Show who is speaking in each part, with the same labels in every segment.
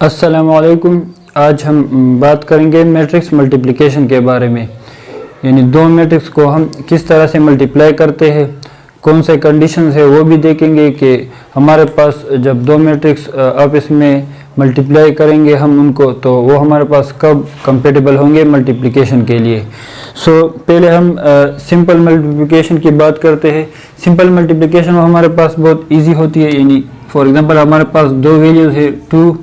Speaker 1: अस्सलामुअलैकुम। आज हम बात करेंगे मैट्रिक्स मल्टीप्लिकेशन के बारे में, यानी दो मैट्रिक्स को हम किस तरह से मल्टीप्लाई करते हैं, कौन से कंडीशंस है वो भी देखेंगे कि हमारे पास जब दो मैट्रिक्स आपस में मल्टीप्लाई करेंगे हम उनको, तो वो हमारे पास कब कंपेटेबल होंगे मल्टीप्लिकेशन के लिए। पहले हम सिंपल मल्टीप्लिकेशन की बात करते हैं। सिंपल मल्टीप्लिकेशन हमारे पास बहुत ईजी होती है, यानी फॉर एग्जांपल हमारे पास दो वैल्यूज है 2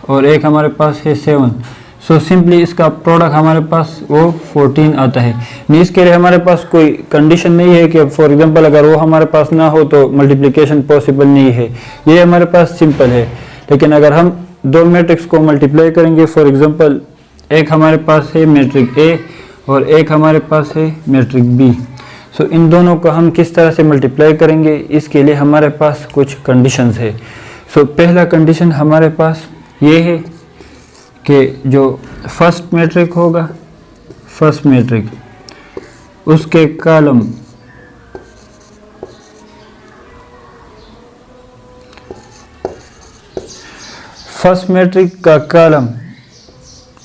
Speaker 1: और एक हमारे पास है 7। सिंपली इसका प्रोडक्ट हमारे पास वो 14 आता है। इसके लिए हमारे पास कोई कंडीशन नहीं है कि फॉर एग्जांपल अगर वो हमारे पास ना हो तो मल्टीप्लिकेशन पॉसिबल नहीं है, ये हमारे पास सिंपल है। लेकिन अगर हम दो मैट्रिक्स को मल्टीप्लाई करेंगे, फॉर एग्जांपल एक हमारे पास है मैट्रिक ए और एक हमारे पास है मैट्रिक बी, इन दोनों को हम किस तरह से मल्टीप्लाई करेंगे, इसके लिए हमारे पास कुछ कंडीशंस है। पहला कंडीशन हमारे पास ये है कि जो फर्स्ट मैट्रिक होगा, फर्स्ट मैट्रिक उसके कॉलम फर्स्ट मैट्रिक का कॉलम,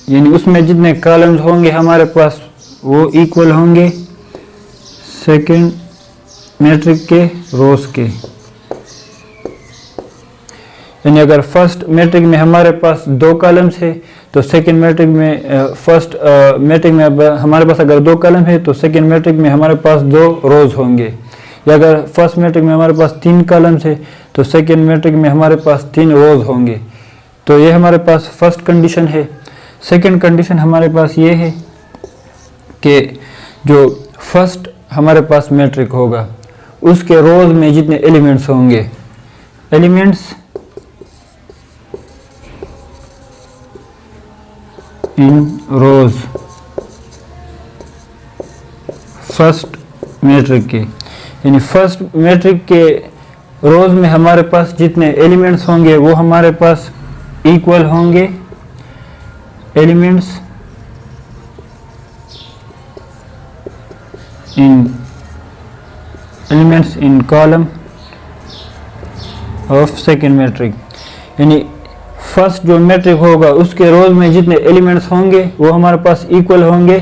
Speaker 1: यानी उसमें जितने कॉलम्स होंगे हमारे पास वो इक्वल होंगे सेकंड मैट्रिक के रोज के। यानी अगर फर्स्ट मैट्रिक में हमारे पास दो कॉलम्स है तो सेकंड मैट्रिक में फर्स्ट मैट्रिक में हमारे पास अगर दो कॉलम है तो सेकंड मैट्रिक में हमारे पास दो रोज होंगे। या अगर फर्स्ट मैट्रिक में हमारे पास तीन कॉलम्स है तो सेकंड मैट्रिक में हमारे पास तीन रोज होंगे। तो ये हमारे पास फर्स्ट कंडीशन है। सेकंड कंडीशन हमारे पास ये है कि जो फर्स्ट हमारे पास मैट्रिक होगा उसके रोज में जितने एलिमेंट्स होंगे, elements in rows first matrix के, यानी फर्स्ट मैट्रिक के रोज में हमारे पास जितने एलिमेंट्स होंगे वो हमारे पास इक्वल होंगे elements in column of second matrix. यानी फर्स्ट जो मैट्रिक होगा उसके रोज में जितने एलिमेंट्स होंगे वो हमारे पास इक्वल होंगे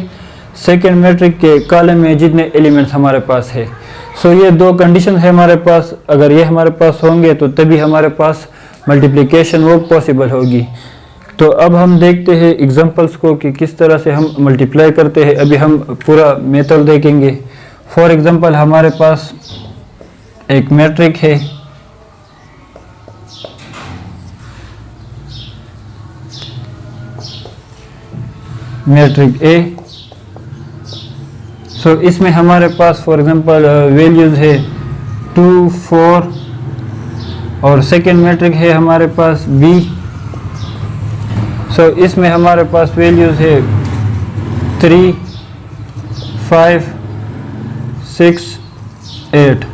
Speaker 1: सेकेंड मैट्रिक के कॉलम में जितने एलिमेंट्स हमारे पास है। ये दो कंडीशन है हमारे पास। अगर ये हमारे पास होंगे तो तभी हमारे पास मल्टीप्लिकेशन वो पॉसिबल होगी। तो अब हम देखते हैं एग्जांपल्स को कि किस तरह से हम मल्टीप्लाई करते हैं। अभी हम पूरा मेथड देखेंगे। फॉर एग्जांपल हमारे पास एक मैट्रिक है मैट्रिक ए। इसमें हमारे पास फॉर एग्जांपल वैल्यूज है 2, 4 और सेकेंड मैट्रिक है हमारे पास बी। इसमें हमारे पास वैल्यूज है 3, 5, 6, 8।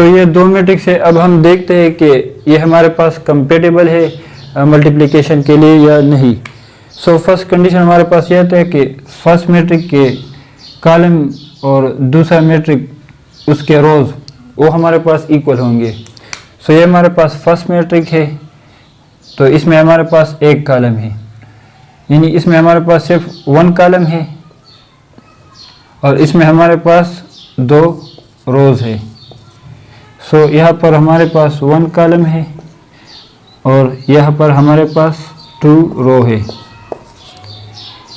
Speaker 1: ये दो मैट्रिक्स है। अब हम देखते हैं कि ये हमारे पास कंपेटेबल है मल्टीप्लिकेशन के लिए या नहीं। फर्स्ट कंडीशन हमारे पास यह है कि फर्स्ट मैट्रिक के कॉलम और दूसरा मैट्रिक उसके रोज वो हमारे पास इक्वल होंगे। ये हमारे पास फर्स्ट मैट्रिक है तो इसमें हमारे पास एक कॉलम है, यानी इसमें हमारे पास सिर्फ वन कॉलम है और इसमें हमारे पास दो रोज है। यहाँ पर हमारे पास वन कॉलम है और यहाँ पर हमारे पास 2 रो है,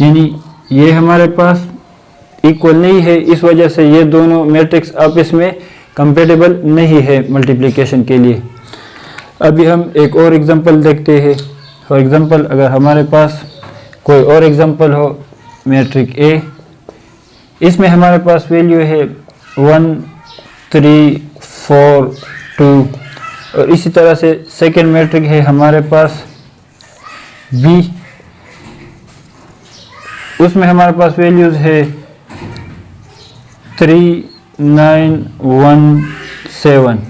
Speaker 1: यानी ये हमारे पास इक्वल नहीं है। इस वजह से ये दोनों मैट्रिक्स आपस में कंपेटेबल नहीं है मल्टीप्लिकेशन के लिए। अभी हम एक और एग्जांपल देखते हैं। फॉर एग्जांपल अगर हमारे पास कोई और एग्जांपल हो मैट्रिक ए, इसमें हमारे पास वैल्यू है 1, 3, 4, 2 और इसी तरह से सेकेंड मैट्रिक है हमारे पास बी। उसमें हमारे पास वैल्यूज है 3, 9, 1, 7।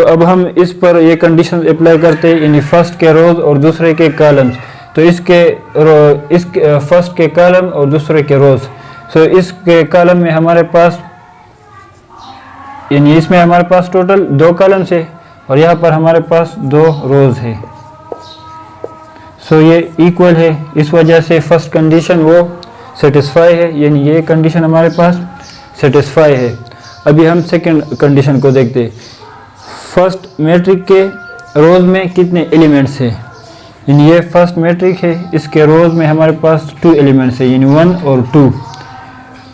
Speaker 1: अब हम इस पर ये कंडीशन अप्लाई करते हैं, यानी फर्स्ट के रोज और दूसरे के कॉलम्स। तो इसके फर्स्ट के कॉलम और दूसरे के रोज। इसके कॉलम में हमारे पास, यानी इसमें हमारे पास टोटल 2 कॉलम्स है और यहाँ पर हमारे पास 2 रोज है। सो ये इक्वल है, इस वजह से फर्स्ट कंडीशन वो सेटिस्फाई है, यानी ये कंडीशन हमारे पास सेटिस्फाई है। अभी हम सेकंड कंडीशन को देखते हैं। फर्स्ट मैट्रिक के रोज में कितने एलिमेंट्स है, यानी ये फर्स्ट मैट्रिक है, इसके रोज में हमारे पास 2 एलिमेंट्स है, यानी 1 और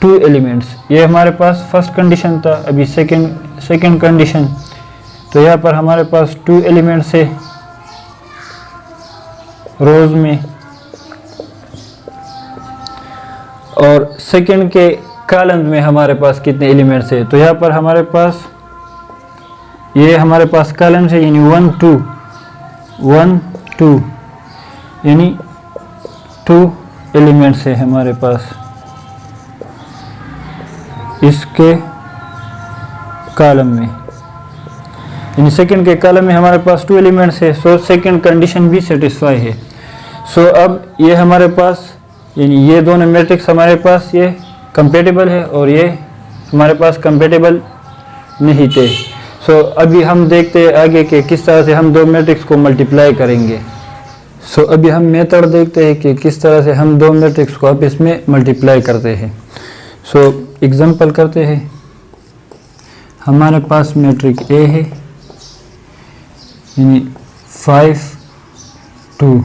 Speaker 1: 2 एलिमेंट्स। ये हमारे पास फर्स्ट कंडीशन था। अभी सेकंड कंडीशन, तो यहाँ पर हमारे पास 2 एलिमेंट्स है रोज में, और सेकंड के कॉलम में हमारे पास कितने एलिमेंट्स है, तो यहाँ पर हमारे पास ये हमारे पास कॉलम है, यानी 1 2 यानी 2 एलिमेंट्स है हमारे पास इसके कॉलम में, यानी सेकंड के कॉलम में हमारे पास 2 एलिमेंट्स है। सो सेकंड कंडीशन भी सेटिस्फाई है। सो अब ये हमारे पास, यानी ये दोनों मैट्रिक्स हमारे पास ये कंपेटेबल है और ये हमारे पास कंपेटेबल नहीं थे। सो अभी हम देखते हैं आगे के किस तरह से हम दो मैट्रिक्स को मल्टीप्लाई करेंगे। सो अभी हम मेथड देखते हैं कि किस तरह से हम दो मैट्रिक्स को आपस में मल्टीप्लाई करते हैं। सो एग्जांपल करते हैं। हमारे पास मैट्रिक ए है, यानी 5 2,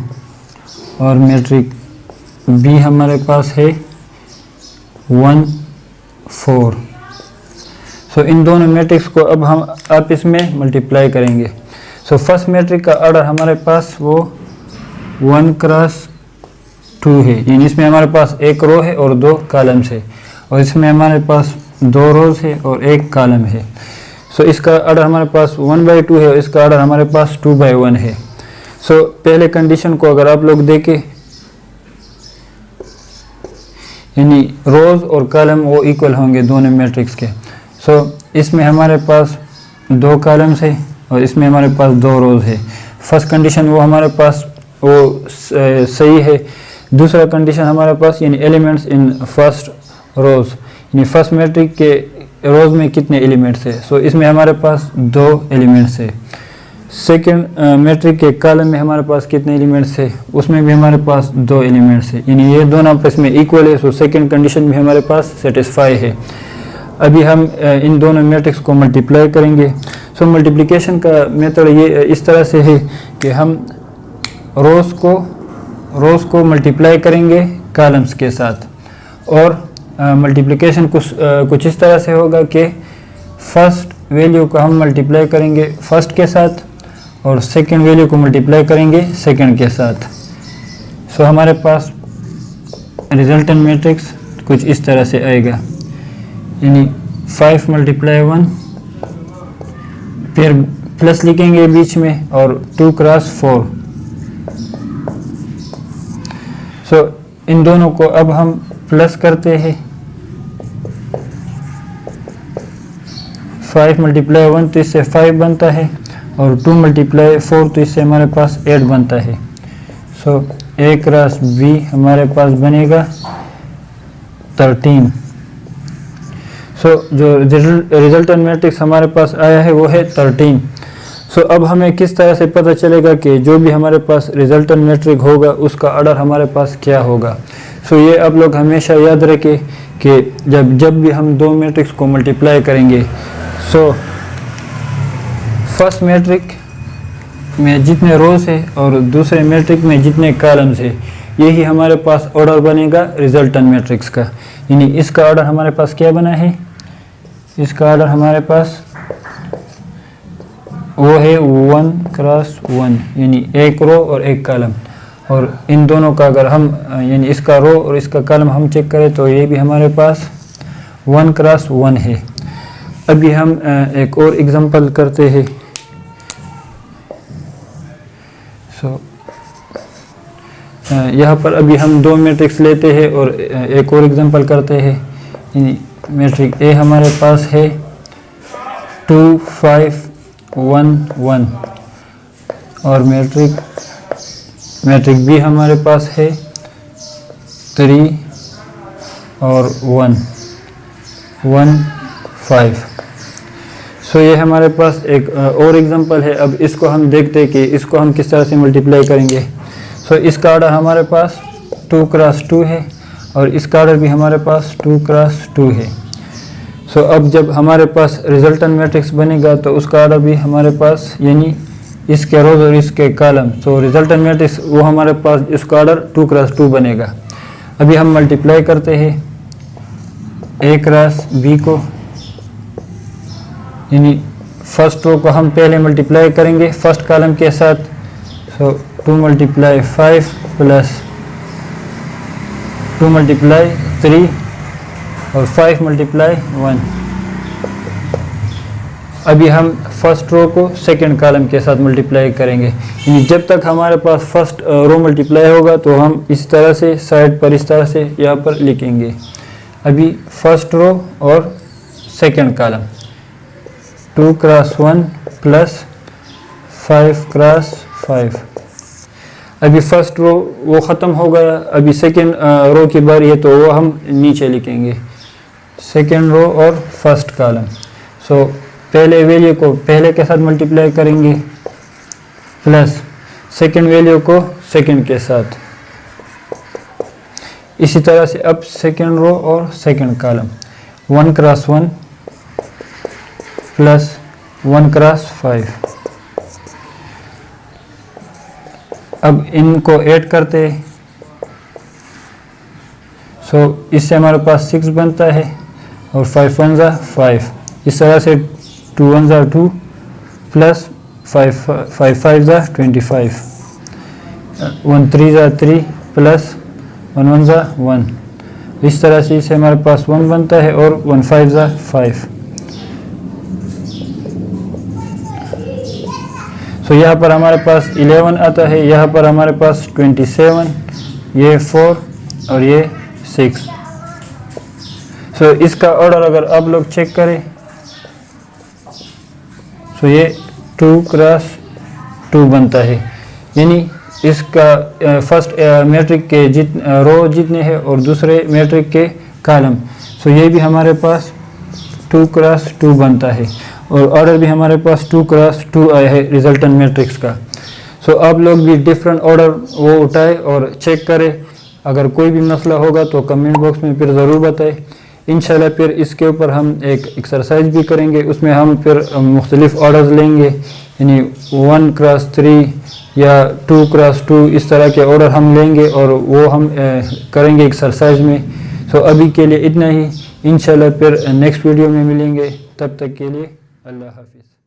Speaker 1: और मैट्रिक बी हमारे पास है 1 4। सो इन दोनों मैट्रिक्स को अब हम आपस में मल्टीप्लाई करेंगे। सो फर्स्ट मैट्रिक का ऑर्डर हमारे पास वो 1 क्रॉस 2 है, यानी इसमें हमारे पास एक रो है और 2 कॉलम्स है, और इसमें हमारे पास 2 रोज है और 1 कॉलम है। सो इसका ऑर्डर हमारे पास 1/2 है और इसका ऑर्डर हमारे पास 2/1 है। सो पहले कंडीशन को अगर आप लोग देखें, यानी रोज और कॉलम वो इक्वल होंगे दोनों मैट्रिक्स के। सो इसमें हमारे पास 2 कॉलम्स है और इसमें हमारे पास 2 रोज है। फर्स्ट कंडीशन वो हमारे पास वो सही है। दूसरा कंडीशन हमारे पास, यानी एलिमेंट्स इन फर्स्ट रोज, यानी फर्स्ट मैट्रिक के रोज में कितने एलिमेंट्स है। सो इसमें हमारे पास 2 एलिमेंट्स है। सेकंड मैट्रिक के कॉलम में हमारे पास कितने एलिमेंट्स है, उसमें भी हमारे पास 2 एलिमेंट्स है, यानी ये दोनों आपस में इक्वल है। सो सेकंड कंडीशन भी हमारे पास सेटिस्फाई है। अभी हम इन दोनों मैट्रिक्स को मल्टीप्लाई करेंगे। सो मल्टीप्लिकेशन का मेथड ये इस तरह से है कि हम रोज़ को मल्टीप्लाई करेंगे कॉलम्स के साथ, और मल्टीप्लिकेशन कुछ इस तरह से होगा कि फर्स्ट वैल्यू को हम मल्टीप्लाई करेंगे फर्स्ट के साथ और सेकंड वैल्यू को मल्टीप्लाई करेंगे सेकंड के साथ। सो हमारे पास रिजल्टेंट मैट्रिक्स कुछ इस तरह से आएगा, यानी 5 × 1, फिर प्लस लिखेंगे बीच में, और 2 क्रॉस 4। सो इन दोनों को अब हम प्लस करते हैं। 5 × 1 तो इससे 5 बनता है, और 2 × 4 तो इससे हमारे पास 8 बनता है। सो A क्रॉस B हमारे पास बनेगा 13। सो जो रिजल्टेंट मैट्रिक्स हमारे पास आया है वो है 13। सो अब हमें किस तरह से पता चलेगा कि जो भी हमारे पास रिजल्टेंट मैट्रिक होगा उसका ऑर्डर हमारे पास क्या होगा। सो ये आप लोग हमेशा याद रखें कि जब भी हम दो मैट्रिक्स को मल्टीप्लाई करेंगे, सो फर्स्ट मैट्रिक में जितने रोज है और दूसरे मैट्रिक में जितने कॉलम्स है, यही हमारे पास ऑर्डर बनेगा रिजल्टेंट मैट्रिक्स का। यानी इसका ऑर्डर हमारे पास क्या बना है, इसका ऑर्डर हमारे पास वो है 1 क्रॉस 1, यानी एक रो और एक कॉलम। और इन दोनों का अगर हम, यानी इसका रो और इसका कॉलम हम चेक करें तो ये भी हमारे पास 1 क्रॉस 1 है। अभी हम एक और एग्जांपल करते हैं। सो यहाँ पर अभी हम दो मैट्रिक्स लेते हैं और एक और एग्जांपल करते हैं। यानी मैट्रिक ए हमारे पास है 2 5 1 1, और मैट्रिक बी हमारे पास है 3 और 1 1 5। सो ये हमारे पास एक और एग्जांपल है। अब इसको हम देखते हैं कि इसको हम किस तरह से मल्टीप्लाई करेंगे। सो इसका ऑर्डर हमारे पास 2 क्रॉस 2 है और इसका ऑर्डर भी हमारे पास 2 क्रॉस 2 है। सो अब जब हमारे पास रिजल्टेंट मैट्रिक्स बनेगा तो उसका ऑर्डर भी हमारे पास यानी इसके रोज और इसके कॉलम, सो रिजल्टेंट मैट्रिक्स वो हमारे पास इसका ऑर्डर 2 क्रॉस 2 बनेगा। अभी हम मल्टीप्लाई करते हैं ए क्रॉस बी को, यानी फर्स्ट रो को हम पहले मल्टीप्लाई करेंगे फर्स्ट कॉलम के साथ। सो 2 मल्टीप्लाई 5 प्लस 2 मल्टीप्लाई 3 और 5 मल्टीप्लाई 1। अभी हम फर्स्ट रो को सेकंड कॉलम के साथ मल्टीप्लाई करेंगे, यानी जब तक हमारे पास फर्स्ट रो मल्टीप्लाई होगा तो हम इस तरह से साइड पर इस तरह से यहाँ पर लिखेंगे। अभी फर्स्ट रो और second column 2 cross 1 plus 5 cross 5। अभी फर्स्ट रो वो ख़त्म हो गया, अभी सेकंड रो की बारी है तो वो हम नीचे लिखेंगे सेकंड रो और फर्स्ट कॉलम। सो पहले वैल्यू को पहले के साथ मल्टीप्लाई करेंगे प्लस सेकंड वैल्यू को सेकंड के साथ। इसी तरह से अब सेकंड रो और second column 1 cross 1 plus 1 cross 5। अब इनको ऐड करते हैं, सो इससे हमारे पास 6 बनता है और 5 1 जा 5। इस तरह से 2 1 जा 2 प्लस 5 5 जा 25, 1 3 जा 3 प्लस 1 1 जा 1। इस तरह से इसे हमारे पास 1 बनता है और 1 5 जा 5। सो यहाँ पर हमारे पास 11 आता है, यहाँ पर हमारे पास 27, ये 4 और ये 6। सो इसका ऑर्डर अगर आप लोग चेक करें सो ये 2 क्रॉस 2 बनता है, यानी इसका फर्स्ट मैट्रिक के रो जितने हैं और दूसरे मैट्रिक के कॉलम, सो ये भी हमारे पास 2 क्रॉस 2 बनता है और ऑर्डर भी हमारे पास 2 क्रॉस 2 आया है रिजल्टेंट मैट्रिक्स का। सो आप लोग भी डिफरेंट ऑर्डर वो उठाए और चेक करें। अगर कोई भी मसला होगा तो कमेंट बॉक्स में फिर ज़रूर बताएं। इंशाल्लाह फिर इसके ऊपर हम एक एक्सरसाइज भी करेंगे, उसमें हम फिर मुख्तलिफ ऑर्डर्स लेंगे, यानी 1 क्रॉस 3 या 2 क्रॉस 2 इस तरह के ऑर्डर हम लेंगे और वो हम करेंगे एक्सरसाइज में। सो अभी के लिए इतना ही, इंशाल्लाह फिर नेक्स्ट वीडियो में मिलेंगे। तब तक के लिए अल्लाह हाफिज़।